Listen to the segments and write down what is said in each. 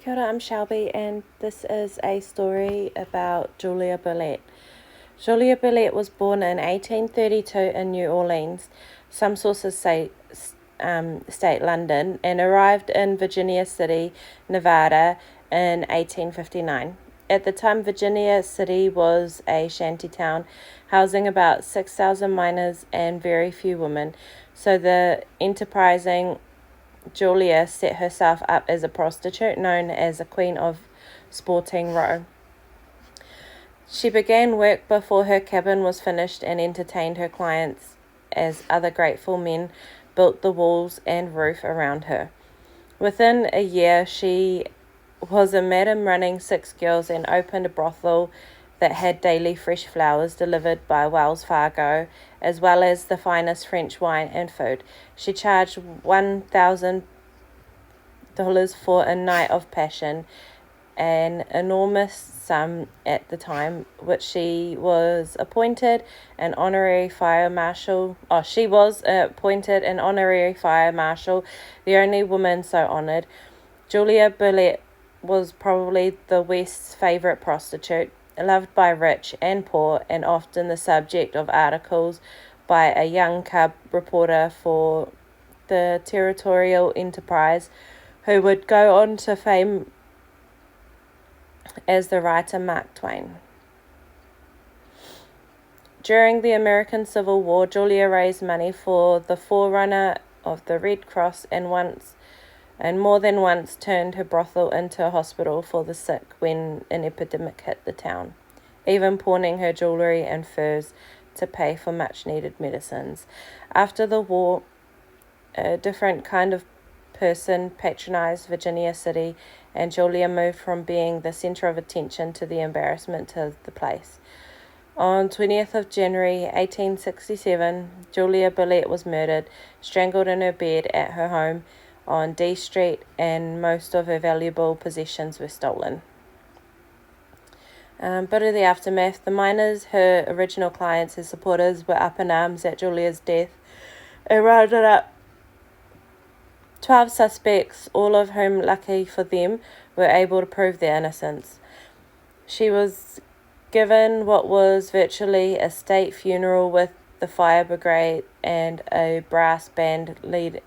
Kia ora, I'm Shelby, and this is a story about Julia Bulette. Julia Bulette was born in 1832 in New Orleans, some sources say state London, and arrived in Virginia City, Nevada in 1859. At the time, Virginia City was a shanty town, housing about 6,000 miners and very few women, so the enterprising Julia set herself up as a prostitute known as the Queen of Sporting Row. She began work before her cabin was finished and entertained her clients as other grateful men built the walls and roof around her. Within a year, she was a madam running 6 girls and opened a brothel that had daily fresh flowers delivered by Wells Fargo, as well as the finest French wine and food. She charged $1,000 for a night of passion, an enormous sum at the time, which she was appointed an honorary fire marshal. She was appointed an honorary fire marshal, the only woman so honored. Julia Bulette was probably the West's favorite prostitute, loved by rich and poor, and often the subject of articles by a young cub reporter for the Territorial Enterprise, who would go on to fame as the writer Mark Twain. During the American Civil War, Julia raised money for the forerunner of the Red Cross and more than once turned her brothel into a hospital for the sick when an epidemic hit the town, even pawning her jewelry and furs to pay for much-needed medicines. After the war, a different kind of person patronized Virginia City, and Julia moved from being the center of attention to the embarrassment to the place. On 20th of January 1867, Julia Bulette was murdered, strangled in her bed at her home on D Street, and most of her valuable possessions were stolen. But of the aftermath, the miners, her original clients, her supporters, were up in arms at Julia's death and rounded up 12 suspects, all of whom, lucky for them, were able to prove their innocence. She was given what was virtually a state funeral with the fire brigade and a brass band leading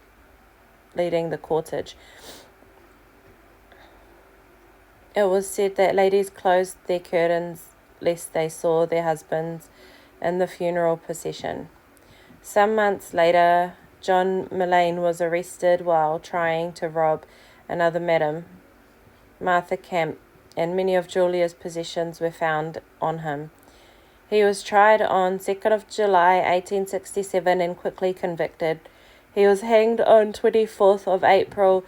the cortege. It was said that ladies closed their curtains lest they saw their husbands in the funeral procession. Some months later, John Mullane was arrested while trying to rob another madam, Martha Camp, and many of Julia's possessions were found on him. He was tried on 2nd of July 1867 and quickly convicted. He was hanged on 24th of April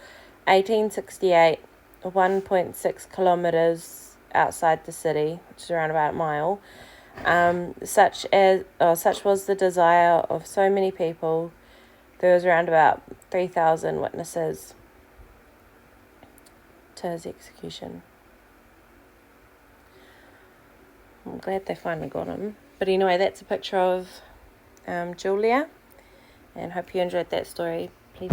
1868, 1.6 kilometers outside the city, which is around about a mile. Such was the desire of so many people. There was around about 3,000 witnesses to his execution. I'm glad they finally got him. But anyway, that's a picture of Julia, and hope you enjoyed that story. Please.